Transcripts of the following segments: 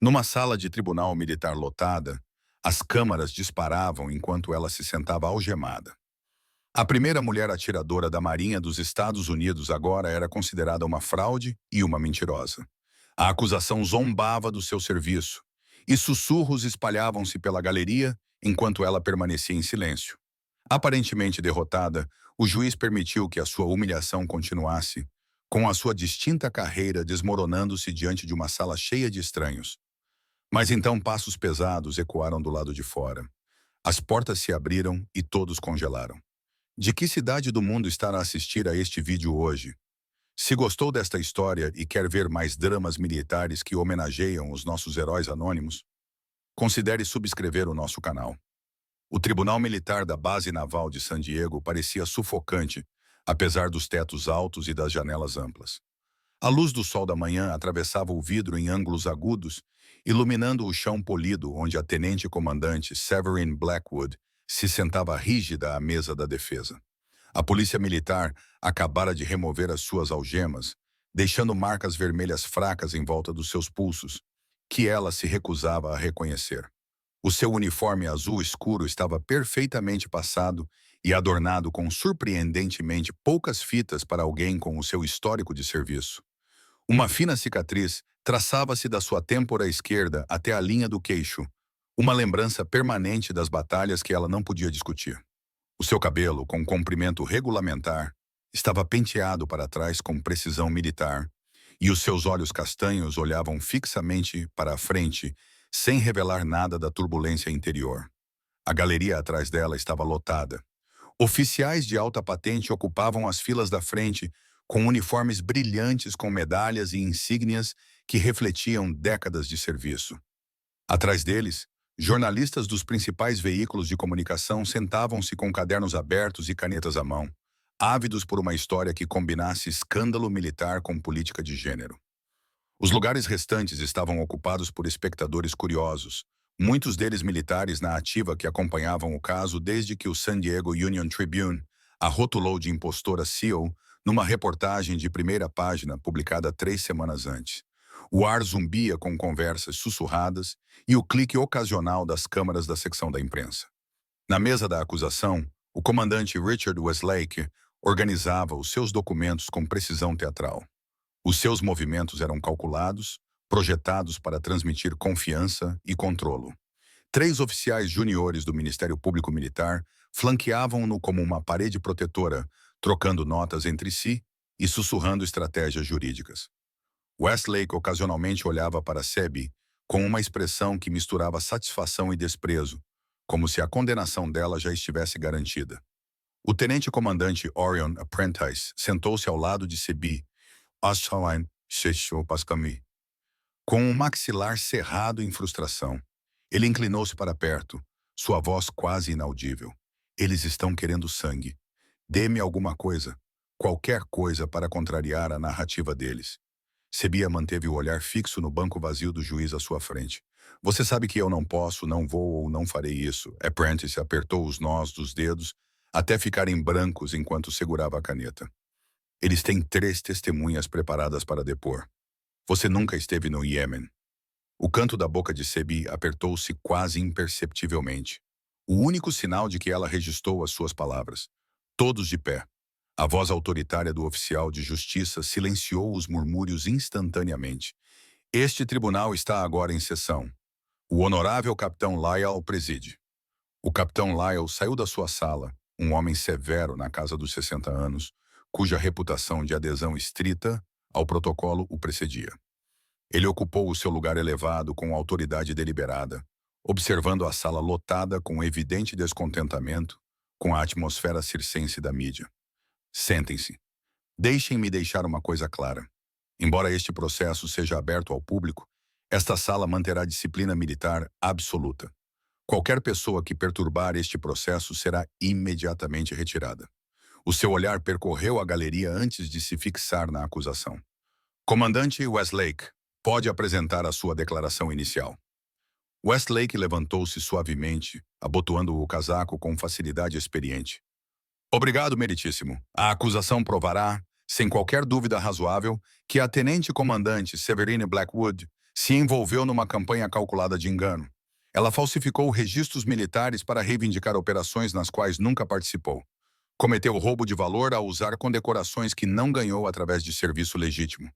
Numa sala de tribunal militar lotada, as câmaras disparavam enquanto ela se sentava algemada. A primeira mulher atiradora da Marinha dos Estados Unidos agora era considerada uma fraude e uma mentirosa. A acusação zombava do seu serviço, e sussurros espalhavam-se pela galeria enquanto ela permanecia em silêncio. Aparentemente derrotada, o juiz permitiu que a sua humilhação continuasse, com a sua distinta carreira desmoronando-se diante de uma sala cheia de estranhos. Mas então passos pesados ecoaram do lado de fora. As portas se abriram e todos congelaram. De que cidade do mundo estará a assistir a este vídeo hoje? Se gostou desta história e quer ver mais dramas militares que homenageiam os nossos heróis anônimos, considere subscrever o nosso canal. O Tribunal Militar da Base Naval de San Diego parecia sufocante, apesar dos tetos altos e das janelas amplas. A luz do sol da manhã atravessava o vidro em ângulos agudos, iluminando o chão polido onde a tenente-comandante Severine Blackwood se sentava rígida à mesa da defesa. A polícia militar acabara de remover as suas algemas, deixando marcas vermelhas fracas em volta dos seus pulsos, que ela se recusava a reconhecer. O seu uniforme azul escuro estava perfeitamente passado e adornado com surpreendentemente poucas fitas para alguém com o seu histórico de serviço. Uma fina cicatriz traçava-se da sua têmpora esquerda até a linha do queixo, uma lembrança permanente das batalhas que ela não podia discutir. O seu cabelo, com comprimento regulamentar, estava penteado para trás com precisão militar, e os seus olhos castanhos olhavam fixamente para a frente, sem revelar nada da turbulência interior. A galeria atrás dela estava lotada. Oficiais de alta patente ocupavam as filas da frente, com uniformes brilhantes com medalhas e insígnias que refletiam décadas de serviço. Atrás deles, jornalistas dos principais veículos de comunicação sentavam-se com cadernos abertos e canetas à mão, ávidos por uma história que combinasse escândalo militar com política de gênero. Os lugares restantes estavam ocupados por espectadores curiosos, muitos deles militares na ativa que acompanhavam o caso desde que o San Diego Union Tribune a rotulou de impostora SEAL numa reportagem de primeira página publicada 3 semanas antes. O ar zumbia com conversas sussurradas e o clique ocasional das câmaras da secção da imprensa. Na mesa da acusação, o comandante Richard Westlake organizava os seus documentos com precisão teatral. Os seus movimentos eram calculados, projetados para transmitir confiança e controlo. 3 oficiais juniores do Ministério Público Militar flanqueavam-no como uma parede protetora, trocando notas entre si e sussurrando estratégias jurídicas. Westlake ocasionalmente olhava para Sebi com uma expressão que misturava satisfação e desprezo, como se a condenação dela já estivesse garantida. O tenente-comandante Orion Apprentice sentou-se ao lado de Sebi, com um maxilar cerrado em frustração. Ele inclinou-se para perto, sua voz quase inaudível. Eles estão querendo sangue. Dê-me alguma coisa, qualquer coisa para contrariar a narrativa deles. Sebia manteve o olhar fixo no banco vazio do juiz à sua frente. Você sabe que eu não posso, não vou ou não farei isso. Apprentice apertou os nós dos dedos até ficarem brancos enquanto segurava a caneta. Eles têm 3 testemunhas preparadas para depor. Você nunca esteve no Iêmen. O canto da boca de Sebi apertou-se quase imperceptivelmente. O único sinal de que ela registrou as suas palavras. Todos de pé. A voz autoritária do oficial de justiça silenciou os murmúrios instantaneamente. Este tribunal está agora em sessão. O honorável capitão Lyle preside. O capitão Lyle saiu da sua sala, um homem severo na casa dos 60 anos, cuja reputação de adesão estrita ao protocolo o precedia. Ele ocupou o seu lugar elevado com autoridade deliberada, observando a sala lotada com evidente descontentamento com a atmosfera circense da mídia. Sentem-se. Deixem-me deixar uma coisa clara. Embora este processo seja aberto ao público, esta sala manterá disciplina militar absoluta. Qualquer pessoa que perturbar este processo será imediatamente retirada. O seu olhar percorreu a galeria antes de se fixar na acusação. Comandante Westlake, pode apresentar a sua declaração inicial. Westlake levantou-se suavemente, abotoando o casaco com facilidade experiente. Obrigado, meritíssimo. A acusação provará, sem qualquer dúvida razoável, que a tenente-comandante Severine Blackwood Se envolveu numa campanha calculada de engano. Ela falsificou registros militares para reivindicar operações nas quais nunca participou. Cometeu roubo de valor ao usar condecorações que não ganhou através de serviço legítimo.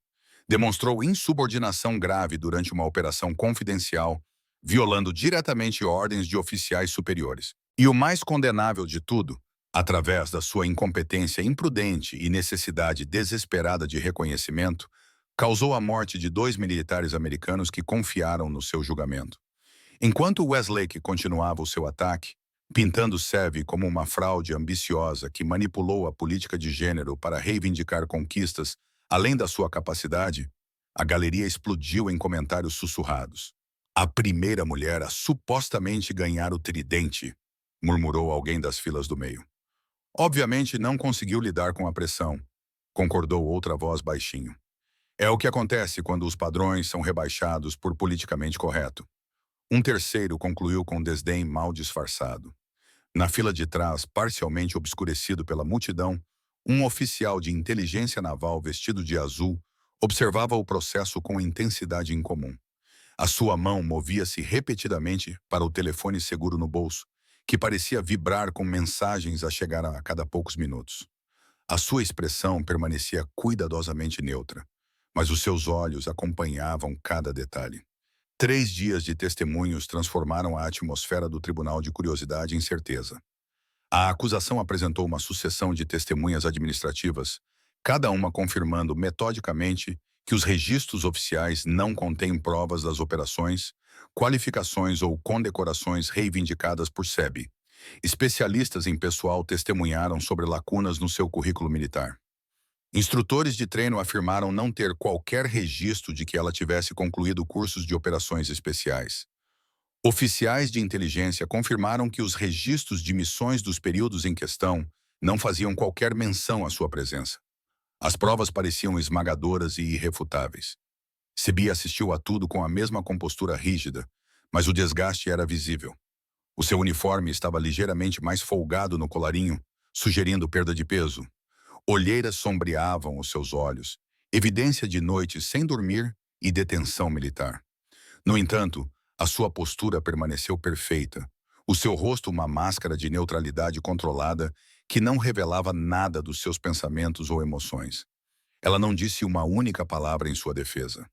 Demonstrou insubordinação grave durante uma operação confidencial, violando diretamente ordens de oficiais superiores. E o mais condenável de tudo, através da sua incompetência imprudente e necessidade desesperada de reconhecimento, causou a morte de 2 militares americanos que confiaram no seu julgamento. Enquanto Westlake continuava o seu ataque, pintando Sevi como uma fraude ambiciosa que manipulou a política de gênero para reivindicar conquistas além da sua capacidade, a galeria explodiu em comentários sussurrados. A primeira mulher a supostamente ganhar o tridente, murmurou alguém das filas do meio. Obviamente não conseguiu lidar com a pressão, concordou outra voz baixinho. É o que acontece quando os padrões são rebaixados por politicamente correto. Um terceiro concluiu com desdém mal disfarçado. Na fila de trás, parcialmente obscurecido pela multidão, um oficial de inteligência naval vestido de azul observava o processo com intensidade incomum. A sua mão movia-se repetidamente para o telefone seguro no bolso, que parecia vibrar com mensagens a chegar a cada poucos minutos. A sua expressão permanecia cuidadosamente neutra, mas os seus olhos acompanhavam cada detalhe. 3 dias de testemunhos transformaram a atmosfera do Tribunal de Curiosidade em certeza. A acusação apresentou uma sucessão de testemunhas administrativas, cada uma confirmando metodicamente que os registros oficiais não contêm provas das operações, qualificações ou condecorações reivindicadas por SEBI. Especialistas em pessoal testemunharam sobre lacunas no seu currículo militar. Instrutores de treino afirmaram não ter qualquer registro de que ela tivesse concluído cursos de operações especiais. Oficiais de inteligência confirmaram que os registros de missões dos períodos em questão não faziam qualquer menção à sua presença. As provas pareciam esmagadoras e irrefutáveis. Sebi assistiu a tudo com a mesma compostura rígida, mas o desgaste era visível. O seu uniforme estava ligeiramente mais folgado no colarinho, sugerindo perda de peso. Olheiras sombreavam os seus olhos, evidência de noites sem dormir e detenção militar. No entanto, a sua postura permaneceu perfeita, o seu rosto uma máscara de neutralidade controlada que não revelava nada dos seus pensamentos ou emoções. Ela não disse uma única palavra em sua defesa.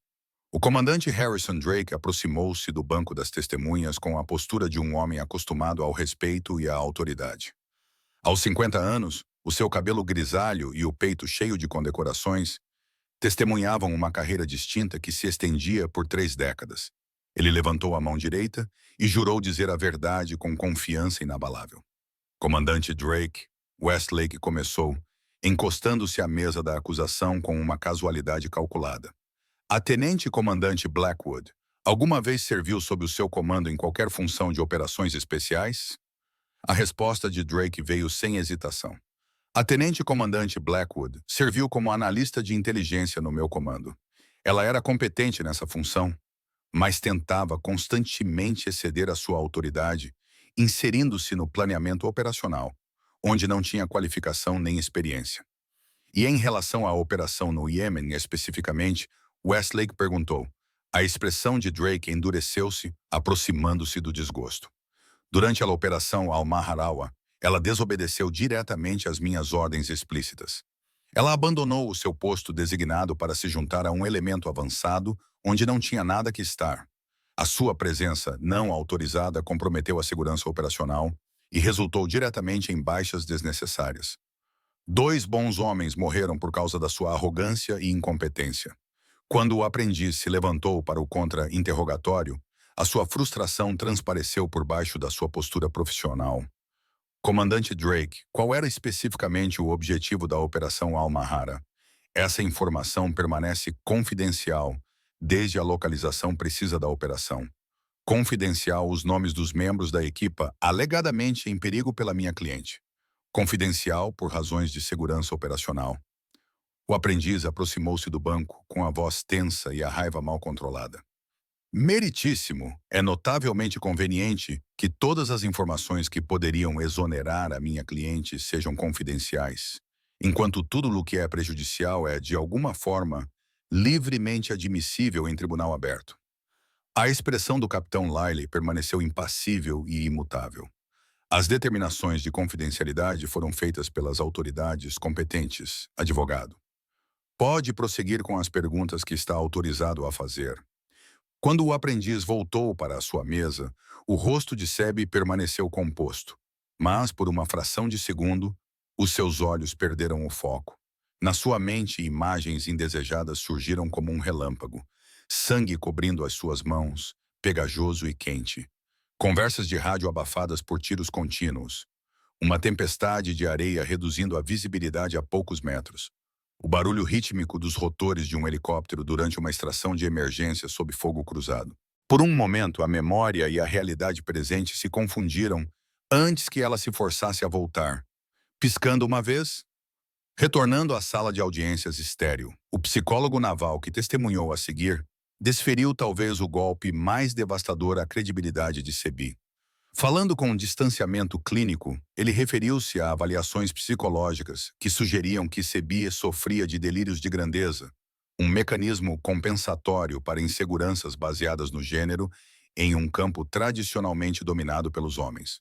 O comandante Harrison Drake aproximou-se do banco das testemunhas com a postura de um homem acostumado ao respeito e à autoridade. Aos 50 anos, o seu cabelo grisalho e o peito cheio de condecorações testemunhavam uma carreira distinta que se estendia por 3 décadas. Ele levantou a mão direita e jurou dizer a verdade com confiança inabalável. Comandante Drake, Westlake começou, encostando-se à mesa da acusação com uma casualidade calculada. A tenente-comandante Blackwood alguma vez serviu sob o seu comando em qualquer função de operações especiais? A resposta de Drake veio sem hesitação. A tenente-comandante Blackwood serviu como analista de inteligência no meu comando. Ela era competente nessa função, mas tentava constantemente exceder a sua autoridade, inserindo-se no planeamento operacional, onde não tinha qualificação nem experiência. E em relação à operação no Iêmen especificamente, Westlake perguntou. A expressão de Drake endureceu-se, aproximando-se do desgosto. Durante a operação Al-Maharawa, ela desobedeceu diretamente às minhas ordens explícitas. Ela abandonou o seu posto designado para se juntar a um elemento avançado onde não tinha nada que estar. A sua presença não autorizada comprometeu a segurança operacional e resultou diretamente em baixas desnecessárias. 2 bons homens morreram por causa da sua arrogância e incompetência. Quando o aprendiz se levantou para o contra-interrogatório, a sua frustração transpareceu por baixo da sua postura profissional. Comandante Drake, qual era especificamente o objetivo da Operação Al-Mahara? Essa informação permanece confidencial, desde a localização precisa da operação. Confidencial os nomes dos membros da equipa alegadamente em perigo pela minha cliente. Confidencial por razões de segurança operacional. O aprendiz aproximou-se do banco com a voz tensa e a raiva mal controlada. Meritíssimo, é notavelmente conveniente que todas as informações que poderiam exonerar a minha cliente sejam confidenciais, enquanto tudo o que é prejudicial é, de alguma forma, livremente admissível em tribunal aberto. A expressão do capitão Liley permaneceu impassível e imutável. As determinações de confidencialidade foram feitas pelas autoridades competentes, advogado. Pode prosseguir com as perguntas que está autorizado a fazer. Quando o aprendiz voltou para a sua mesa, o rosto de Sebi permaneceu composto. Mas, por uma fração de segundo, os seus olhos perderam o foco. Na sua mente, imagens indesejadas surgiram como um relâmpago. Sangue cobrindo as suas mãos, pegajoso e quente. Conversas de rádio abafadas por tiros contínuos. Uma tempestade de areia reduzindo a visibilidade a poucos metros. O barulho rítmico dos rotores de um helicóptero durante uma extração de emergência sob fogo cruzado. Por um momento, a memória e a realidade presente se confundiram antes que ela se forçasse a voltar. Piscando uma vez, retornando à sala de audiências estéril, o psicólogo naval que testemunhou a seguir desferiu talvez o golpe mais devastador à credibilidade de Sebi. Falando com um distanciamento clínico, ele referiu-se a avaliações psicológicas que sugeriam que Sebi sofria de delírios de grandeza, um mecanismo compensatório para inseguranças baseadas no gênero em um campo tradicionalmente dominado pelos homens.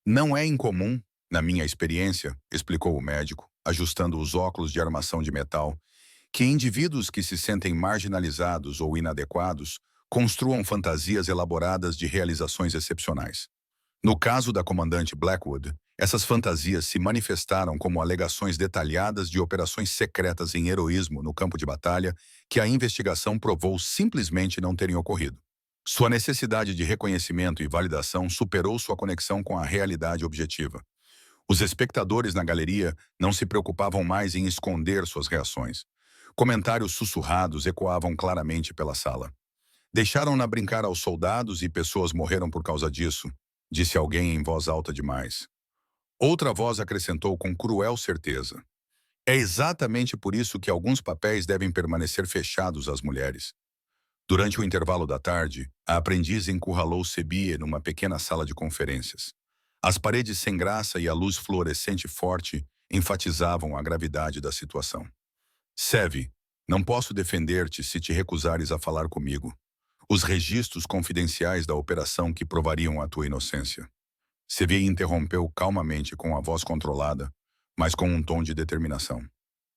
Não é incomum, na minha experiência, explicou o médico, ajustando os óculos de armação de metal, que indivíduos que se sentem marginalizados ou inadequados construam fantasias elaboradas de realizações excepcionais. No caso da comandante Blackwood, essas fantasias se manifestaram como alegações detalhadas de operações secretas em heroísmo no campo de batalha que a investigação provou simplesmente não terem ocorrido. Sua necessidade de reconhecimento e validação superou sua conexão com a realidade objetiva. Os espectadores na galeria não se preocupavam mais em esconder suas reações. Comentários sussurrados ecoavam claramente pela sala. Deixaram-na brincar aos soldados e pessoas morreram por causa disso, disse alguém em voz alta demais. Outra voz acrescentou com cruel certeza. É exatamente por isso que alguns papéis devem permanecer fechados às mulheres. Durante o intervalo da tarde, a aprendiz encurralou Sebie numa pequena sala de conferências. As paredes sem graça e a luz fluorescente forte enfatizavam a gravidade da situação. Sevi, não posso defender-te se te recusares a falar comigo. Os registros confidenciais da operação que provariam a tua inocência. Sevi interrompeu calmamente com a voz controlada, mas com um tom de determinação.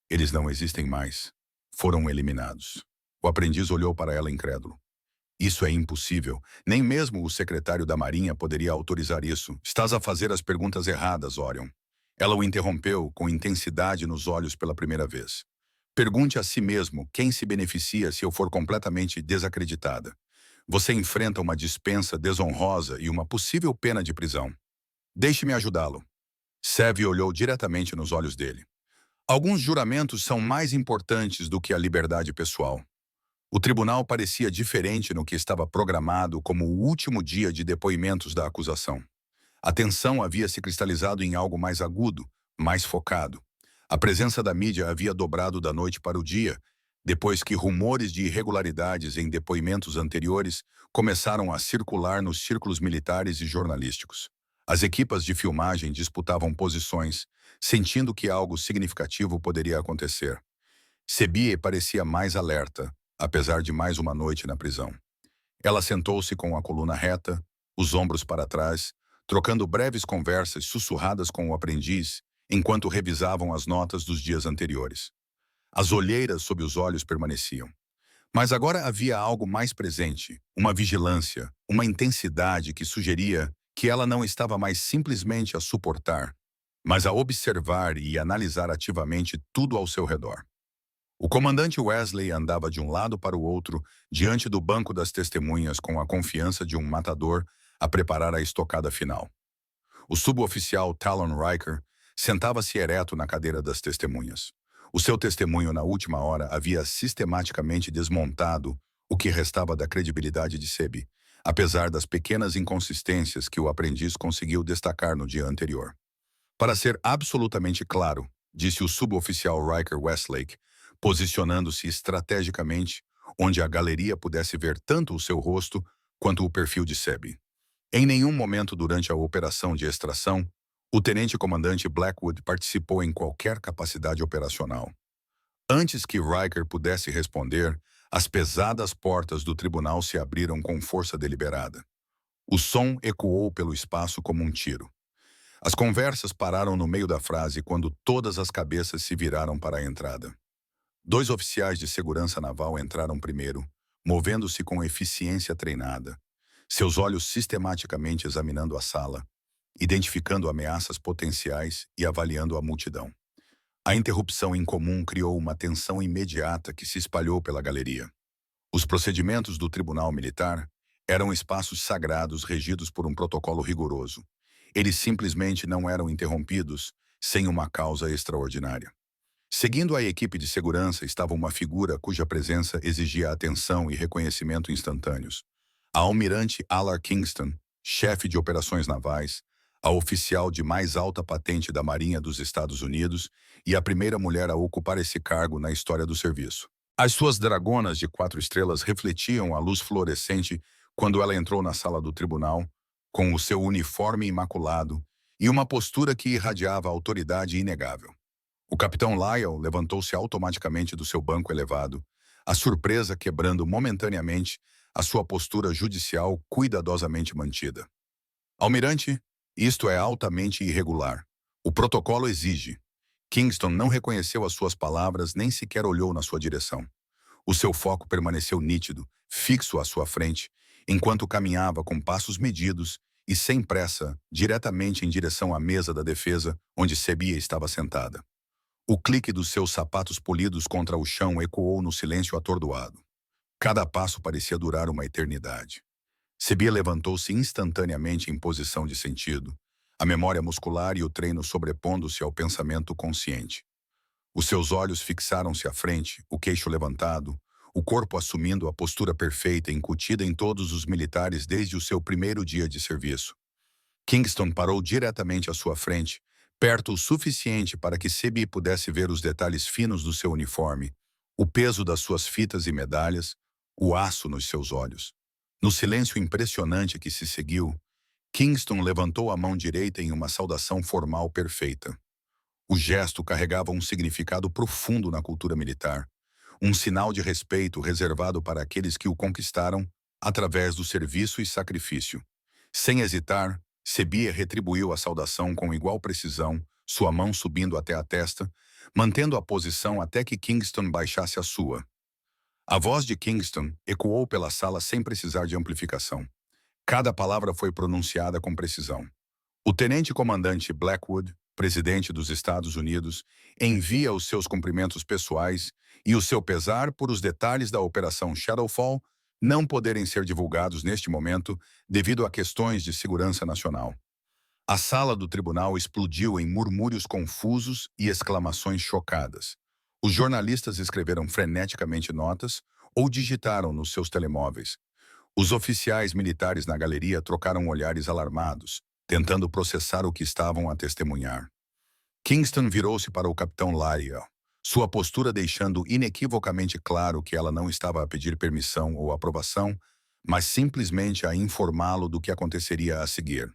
Eles não existem mais. Foram eliminados. O aprendiz olhou para ela incrédulo. Isso é impossível. Nem mesmo o secretário da Marinha poderia autorizar isso. Estás a fazer as perguntas erradas, Orion. Ela o interrompeu com intensidade nos olhos pela primeira vez. Pergunte a si mesmo quem se beneficia se eu for completamente desacreditada. Você enfrenta uma dispensa desonrosa e uma possível pena de prisão. Deixe-me ajudá-lo. Sevi olhou diretamente nos olhos dele. Alguns juramentos são mais importantes do que a liberdade pessoal. O tribunal parecia diferente no que estava programado como o último dia de depoimentos da acusação. A tensão havia se cristalizado em algo mais agudo, mais focado. A presença da mídia havia dobrado da noite para o dia, depois que rumores de irregularidades em depoimentos anteriores começaram a circular nos círculos militares e jornalísticos. As equipas de filmagem disputavam posições, sentindo que algo significativo poderia acontecer. Sebie parecia mais alerta, apesar de mais uma noite na prisão. Ela sentou-se com a coluna reta, os ombros para trás, trocando breves conversas sussurradas com o aprendiz, enquanto revisavam as notas dos dias anteriores. As olheiras sob os olhos permaneciam. Mas agora havia algo mais presente, uma vigilância, uma intensidade que sugeria que ela não estava mais simplesmente a suportar, mas a observar e analisar ativamente tudo ao seu redor. O comandante Wesley andava de um lado para o outro, diante do banco das testemunhas com a confiança de um matador a preparar a estocada final. O suboficial Talon Riker sentava-se ereto na cadeira das testemunhas. O seu testemunho na última hora havia sistematicamente desmontado o que restava da credibilidade de Sebi, apesar das pequenas inconsistências que o aprendiz conseguiu destacar no dia anterior. Para ser absolutamente claro, disse o suboficial Riker Westlake, posicionando-se estrategicamente, onde a galeria pudesse ver tanto o seu rosto quanto o perfil de Sebi. Em nenhum momento durante a operação de extração, o tenente-comandante Blackwood participou em qualquer capacidade operacional. Antes que Riker pudesse responder, As pesadas portas do tribunal se abriram com força deliberada. O som ecoou pelo espaço como um tiro. As conversas pararam no meio da frase quando todas as cabeças se viraram para a entrada. Dois oficiais de segurança naval entraram primeiro, movendo-se com eficiência treinada, seus olhos sistematicamente examinando a sala, identificando ameaças potenciais e avaliando a multidão. A interrupção incomum criou uma tensão imediata que se espalhou pela galeria. Os procedimentos do Tribunal Militar eram espaços sagrados regidos por um protocolo rigoroso. Eles simplesmente não eram interrompidos sem uma causa extraordinária. Seguindo a equipe de segurança estava uma figura cuja presença exigia atenção e reconhecimento instantâneos. A almirante Allard Kingston, chefe de operações navais, a oficial de mais alta patente da Marinha dos Estados Unidos e a primeira mulher a ocupar esse cargo na história do serviço. As suas dragonas de 4 estrelas refletiam a luz fluorescente quando ela entrou na sala do tribunal, com o seu uniforme imaculado e uma postura que irradiava autoridade inegável. O capitão Lyle levantou-se automaticamente do seu banco elevado, a surpresa quebrando momentaneamente a sua postura judicial cuidadosamente mantida. Almirante, isto é altamente irregular. O protocolo exige. Kingston não reconheceu as suas palavras nem sequer olhou na sua direção. O seu foco permaneceu nítido, fixo à sua frente, enquanto caminhava com passos medidos e sem pressa, diretamente em direção à mesa da defesa, onde Sebia estava sentada. O clique dos seus sapatos polidos contra o chão ecoou no silêncio atordoado. Cada passo parecia durar uma eternidade. Sebia levantou-se instantaneamente em posição de sentido, a memória muscular e o treino sobrepondo-se ao pensamento consciente. Os seus olhos fixaram-se à frente, o queixo levantado, o corpo assumindo a postura perfeita incutida em todos os militares desde o seu primeiro dia de serviço. Kingston parou diretamente à sua frente, perto o suficiente para que Sebia pudesse ver os detalhes finos do seu uniforme, o peso das suas fitas e medalhas, o aço nos seus olhos. No silêncio impressionante que se seguiu, Kingston levantou a mão direita em uma saudação formal perfeita. O gesto carregava um significado profundo na cultura militar, um sinal de respeito reservado para aqueles que o conquistaram através do serviço e sacrifício. Sem hesitar, Sebia retribuiu a saudação com igual precisão, sua mão subindo até a testa, mantendo a posição até que Kingston baixasse a sua. A voz de Kingston ecoou pela sala sem precisar de amplificação. Cada palavra foi pronunciada com precisão. O tenente-comandante Blackwood, presidente dos Estados Unidos, envia os seus cumprimentos pessoais e o seu pesar por os detalhes da Operação Shadowfall não poderem ser divulgados neste momento devido a questões de segurança nacional. A sala do tribunal explodiu em murmúrios confusos e exclamações chocadas. Os jornalistas escreveram freneticamente notas ou digitaram nos seus telemóveis. Os oficiais militares na galeria trocaram olhares alarmados, tentando processar o que estavam a testemunhar. Kingston virou-se para o capitão Lyle, sua postura deixando inequivocamente claro que ela não estava a pedir permissão ou aprovação, mas simplesmente a informá-lo do que aconteceria a seguir.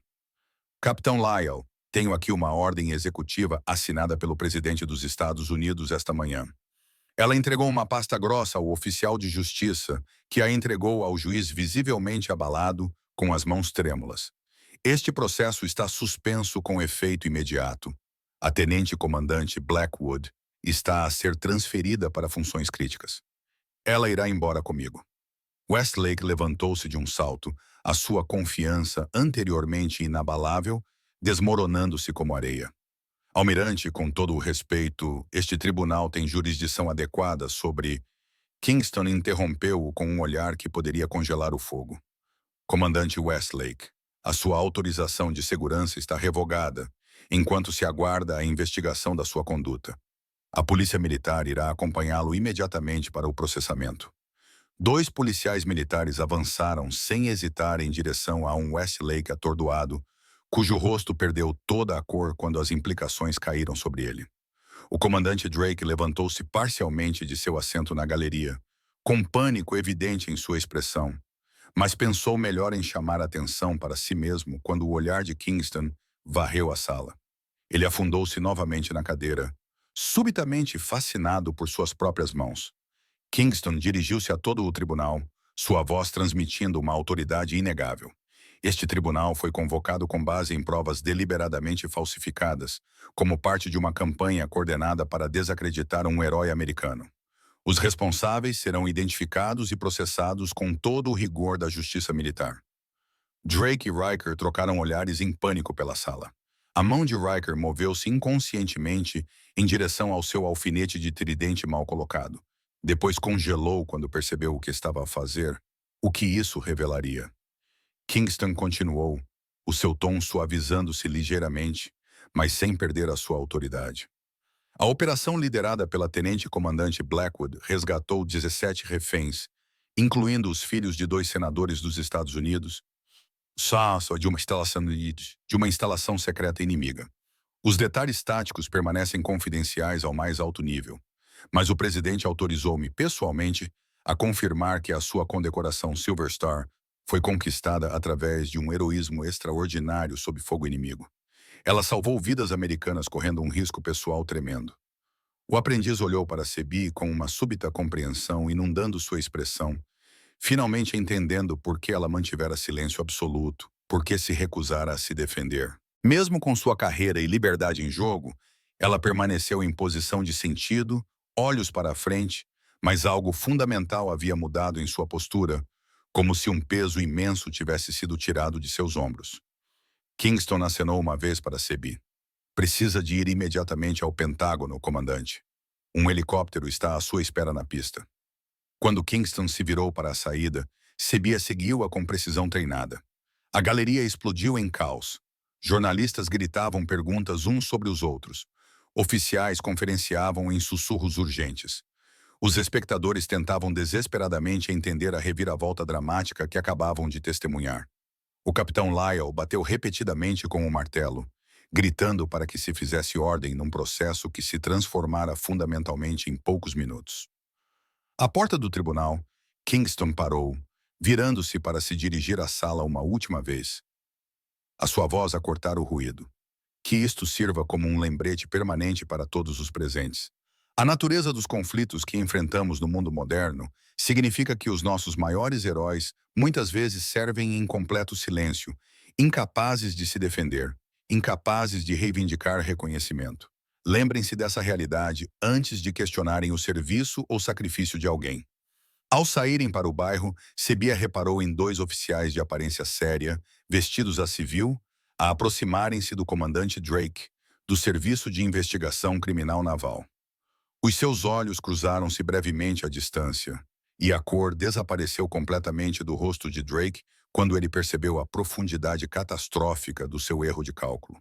Capitão Lyle, tenho aqui uma ordem executiva assinada pelo presidente dos Estados Unidos esta manhã. Ela entregou uma pasta grossa ao oficial de justiça, que a entregou ao juiz visivelmente abalado, com as mãos trêmulas. Este processo está suspenso com efeito imediato. A tenente-comandante Blackwood está a ser transferida para funções críticas. Ela irá embora comigo. Westlake levantou-se de um salto, a sua confiança anteriormente inabalável, desmoronando-se como areia. Almirante, com todo o respeito, este tribunal tem jurisdição adequada sobre... Kingston interrompeu-o com um olhar que poderia congelar o fogo. Comandante Westlake, a sua autorização de segurança está revogada, enquanto se aguarda a investigação da sua conduta. A polícia militar irá acompanhá-lo imediatamente para o processamento. 2 policiais militares avançaram sem hesitar em direção a um Westlake atordoado, cujo rosto perdeu toda a cor quando as implicações caíram sobre ele. O comandante Drake levantou-se parcialmente de seu assento na galeria, com pânico evidente em sua expressão, mas pensou melhor em chamar a atenção para si mesmo quando o olhar de Kingston varreu a sala. Ele afundou-se novamente na cadeira, subitamente fascinado por suas próprias mãos. Kingston dirigiu-se a todo o tribunal, sua voz transmitindo uma autoridade inegável. Este tribunal foi convocado com base em provas deliberadamente falsificadas, como parte de uma campanha coordenada para desacreditar um herói americano. Os responsáveis serão identificados e processados com todo o rigor da justiça militar. Drake e Riker trocaram olhares em pânico pela sala. A mão de Riker moveu-se inconscientemente em direção ao seu alfinete de tridente mal colocado. Depois congelou quando percebeu o que estava a fazer. O que isso revelaria? Kingston continuou, o seu tom suavizando-se ligeiramente, mas sem perder a sua autoridade. A operação liderada pela tenente-comandante Blackwood resgatou 17 reféns, incluindo os filhos de 2 senadores dos Estados Unidos, só de uma instalação secreta inimiga. Os detalhes táticos permanecem confidenciais ao mais alto nível, mas o presidente autorizou-me pessoalmente a confirmar que a sua condecoração Silver Star foi conquistada através de um heroísmo extraordinário sob fogo inimigo. Ela salvou vidas americanas correndo um risco pessoal tremendo. O aprendiz olhou para Sebi com uma súbita compreensão inundando sua expressão, finalmente entendendo por que ela mantivera silêncio absoluto, por que se recusara a se defender. Mesmo com sua carreira e liberdade em jogo, ela permaneceu em posição de sentido, olhos para a frente, mas algo fundamental havia mudado em sua postura, como se um peso imenso tivesse sido tirado de seus ombros. Kingston acenou uma vez para Sebi. Precisa de ir imediatamente ao Pentágono, comandante. Um helicóptero está à sua espera na pista. Quando Kingston se virou para a saída, Sebi seguiu-a com precisão treinada. A galeria explodiu em caos. Jornalistas gritavam perguntas uns sobre os outros. Oficiais conferenciavam em sussurros urgentes. Os espectadores tentavam desesperadamente entender a reviravolta dramática que acabavam de testemunhar. O capitão Lyle bateu repetidamente com o martelo, gritando para que se fizesse ordem num processo que se transformara fundamentalmente em poucos minutos. À porta do tribunal, Kingston parou, virando-se para se dirigir à sala uma última vez. A sua voz a cortar o ruído. Que isto sirva como um lembrete permanente para todos os presentes. A natureza dos conflitos que enfrentamos no mundo moderno significa que os nossos maiores heróis muitas vezes servem em completo silêncio, incapazes de se defender, incapazes de reivindicar reconhecimento. Lembrem-se dessa realidade antes de questionarem o serviço ou sacrifício de alguém. Ao saírem para o bairro, Sebia reparou em 2 oficiais de aparência séria, vestidos a civil, a aproximarem-se do comandante Drake, do Serviço de Investigação Criminal Naval. Os seus olhos cruzaram-se brevemente à distância, e a cor desapareceu completamente do rosto de Drake quando ele percebeu a profundidade catastrófica do seu erro de cálculo.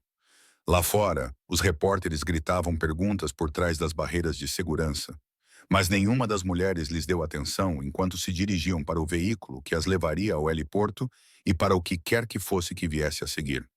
Lá fora, os repórteres gritavam perguntas por trás das barreiras de segurança, mas nenhuma das mulheres lhes deu atenção enquanto se dirigiam para o veículo que as levaria ao heliporto e para o que quer que fosse que viesse a seguir.